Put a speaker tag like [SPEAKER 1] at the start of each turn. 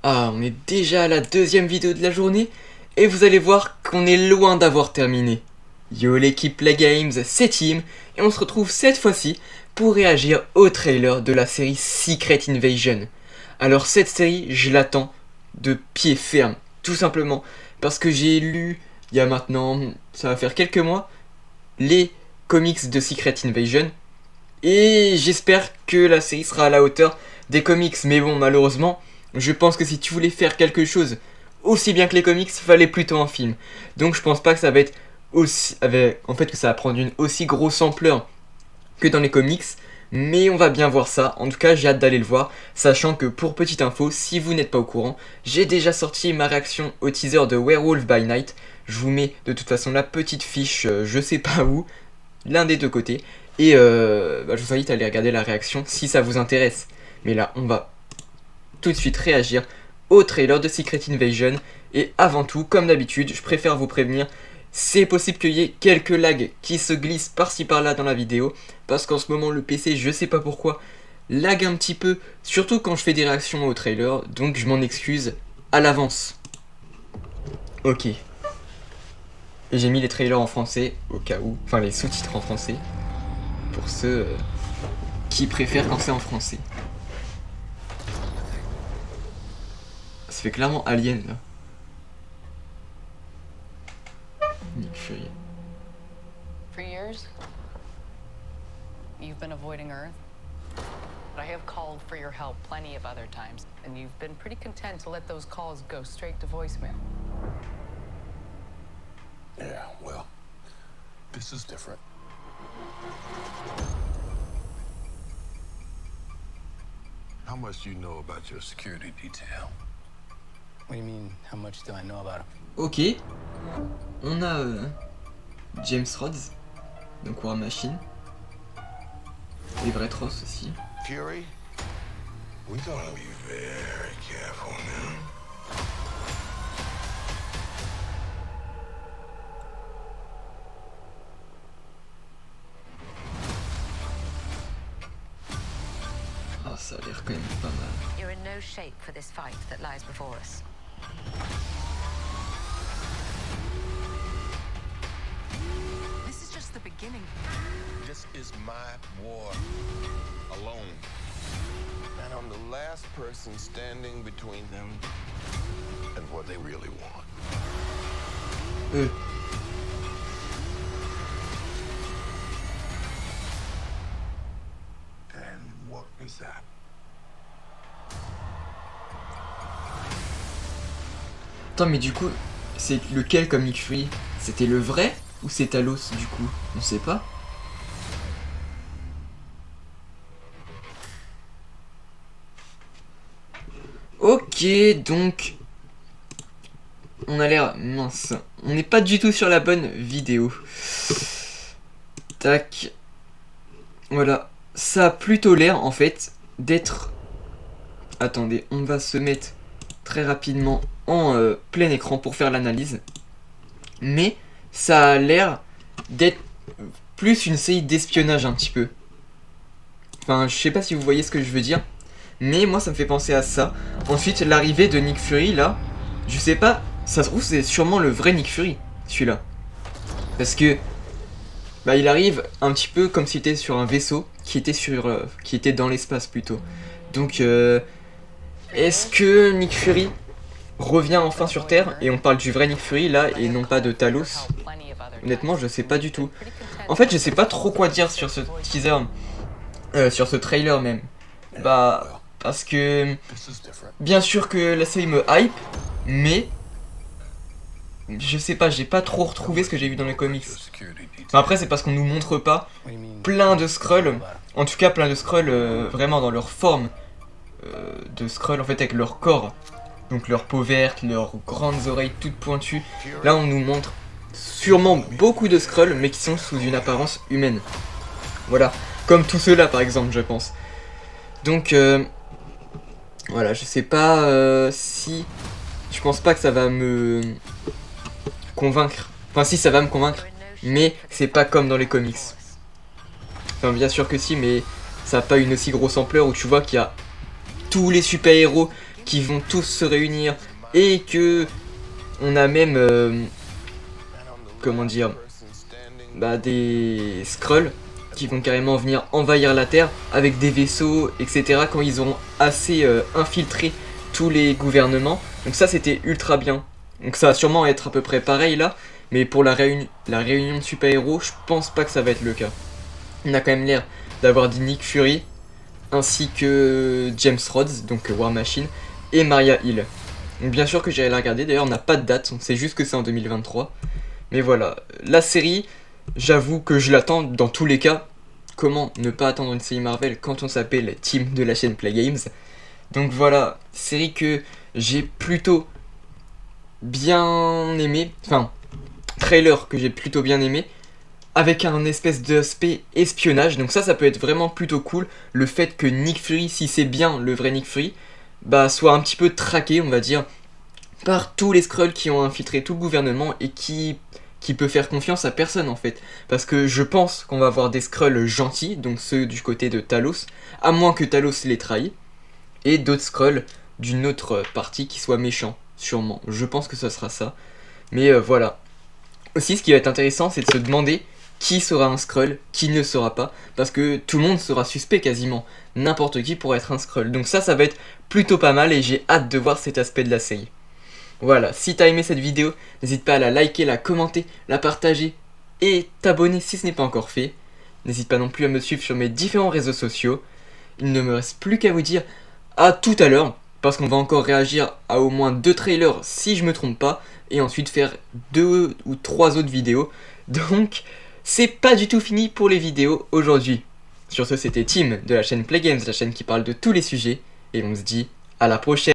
[SPEAKER 1] Ah, on est déjà à la deuxième vidéo de la journée et vous allez voir qu'on est loin d'avoir terminé. Yo l'équipe Play Games, c'est Tim et on se retrouve cette fois-ci pour réagir au trailer de la série Secret Invasion. Alors cette série, je l'attends de pied ferme, tout simplement parce que j'ai lu il y a maintenant, ça va faire quelques mois, les comics de Secret Invasion et j'espère que la série sera à la hauteur des comics, mais bon, malheureusement, je pense que si tu voulais faire quelque chose aussi bien que les comics, il fallait plutôt un film. Donc je pense pas que ça va être aussi... En fait, que ça va prendre une aussi grosse ampleur que dans les comics, mais on va bien voir ça. En tout cas, j'ai hâte d'aller le voir, sachant que pour petite info, si vous n'êtes pas au courant, j'ai déjà sorti ma réaction au teaser de Werewolf by Night. Je vous mets de toute façon la petite fiche, je sais pas où, l'un des deux côtés. Et je vous invite à aller regarder la réaction si ça vous intéresse. Mais là, on va tout de suite réagir au trailer de Secret Invasion. Et avant tout, comme d'habitude, je préfère vous prévenir, c'est possible qu'il y ait quelques lags qui se glissent par-ci par-là dans la vidéo. Parce qu'en ce moment, le PC, je sais pas pourquoi, lag un petit peu. Surtout quand je fais des réactions au trailer. Donc je m'en excuse à l'avance. Ok. Et j'ai mis les trailers en français, au cas où. Enfin, les sous-titres en français. Pour ceux qui préfèrent quand c'est en français. Ça fait clairement Alien là. Nick Fury.
[SPEAKER 2] For years, you've been avoiding Earth. But I have called for your help plenty of other times, and you've been pretty content to let those calls go straight to voicemail.
[SPEAKER 3] Yeah, well, this is different. How much do you know about your security detail?
[SPEAKER 4] What do you mean, how much do I know about him?
[SPEAKER 1] Ok. On a James Rhodes, donc War Machine. Et Vretros aussi.
[SPEAKER 3] Fury? We gotta be very careful now.
[SPEAKER 1] Ah, ça a l'air quand même pas mal.
[SPEAKER 5] You're in no shape for this fight that lies before us.
[SPEAKER 2] This is just the beginning.
[SPEAKER 3] This is my war alone. And I'm the last person standing between them and what they really want. And what is that?
[SPEAKER 1] Attends, mais du coup, c'est lequel comme Nick Fury? C'était le vrai ou c'est Talos du coup? On sait pas. Ok, donc on a l'air mince. On n'est pas du tout sur la bonne vidéo. Tac. Voilà. Ça a plutôt l'air en fait d'être... Attendez, on va se mettre très rapidement en plein écran pour faire l'analyse. Mais ça a l'air d'être plus une série d'espionnage un petit peu. Enfin, je sais pas si vous voyez ce que je veux dire. Mais moi ça me fait penser à ça. Ensuite l'arrivée de Nick Fury là, je sais pas, ça se trouve c'est sûrement le vrai Nick Fury, celui-là. Parce que bah, il arrive un petit peu comme s'il était sur un vaisseau qui était dans l'espace plutôt. Donc est-ce que Nick Fury revient enfin sur Terre et on parle du vrai Nick Fury là et non pas de Talos? Honnêtement je sais pas du tout. En fait je sais pas trop quoi dire sur ce teaser, sur ce trailer même. Bah parce que bien sûr que la série me hype, mais je sais pas, j'ai pas trop retrouvé ce que j'ai vu dans les comics. Enfin, après c'est parce qu'on nous montre pas
[SPEAKER 4] What do you mean?
[SPEAKER 1] plein de Skrulls, en tout cas plein de Skrulls vraiment dans leur forme de Skrulls en fait avec leur corps. Donc leur peau verte, leurs grandes oreilles toutes pointues. Là on nous montre sûrement beaucoup de Skrulls mais qui sont sous une apparence humaine. Voilà, comme tous ceux-là par exemple je pense. Donc voilà, je sais pas si... Je pense pas que ça va me convaincre. Enfin si ça va me convaincre, mais c'est pas comme dans les comics. Enfin bien sûr que si, mais ça a pas une aussi grosse ampleur où tu vois qu'il y a tous les super-héros qui vont tous se réunir et que on a même comment dire, des Skrulls qui vont carrément venir envahir la Terre avec des vaisseaux, etc. quand ils auront assez infiltré tous les gouvernements. Donc ça c'était ultra bien. Donc ça va sûrement être à peu près pareil là, mais pour la réunion de super-héros, je pense pas que ça va être le cas. On a quand même l'air d'avoir dit Nick Fury, ainsi que James Rhodes, donc War Machine, et Maria Hill. Donc bien sûr que j'irai la regarder, d'ailleurs on n'a pas de date, on sait juste que c'est en 2023. Mais voilà, la série, j'avoue que je l'attends dans tous les cas. Comment ne pas attendre une série Marvel quand on s'appelle Team de la chaîne Play Games? Donc voilà, série que j'ai plutôt bien aimé, enfin, trailer que j'ai plutôt bien aimé, avec un espèce d'aspect espionnage. Donc ça peut être vraiment plutôt cool, le fait que Nick Fury, si c'est bien le vrai Nick Fury, soit un petit peu traqué, on va dire, par tous les Skrulls qui ont infiltré tout le gouvernement et qui peut faire confiance à personne en fait. Parce que je pense qu'on va avoir des Skrulls gentils, donc ceux du côté de Talos, à moins que Talos les trahit, et d'autres Skrulls d'une autre partie qui soient méchants, sûrement. Je pense que ce sera ça. Mais voilà. Aussi, ce qui va être intéressant, c'est de se demander qui sera un Skrull, qui ne le sera pas, parce que tout le monde sera suspect quasiment. N'importe qui pourrait être un Skrull. Donc ça va être plutôt pas mal et j'ai hâte de voir cet aspect de la série. Voilà, si t'as aimé cette vidéo, n'hésite pas à la liker, la commenter, la partager et t'abonner si ce n'est pas encore fait. N'hésite pas non plus à me suivre sur mes différents réseaux sociaux. Il ne me reste plus qu'à vous dire à tout à l'heure, parce qu'on va encore réagir à au moins 2 trailers si je me trompe pas, et ensuite faire 2 ou 3 autres vidéos. Donc, c'est pas du tout fini pour les vidéos aujourd'hui. Sur ce, c'était Tim de la chaîne Play Games, la chaîne qui parle de tous les sujets, et on se dit à la prochaine.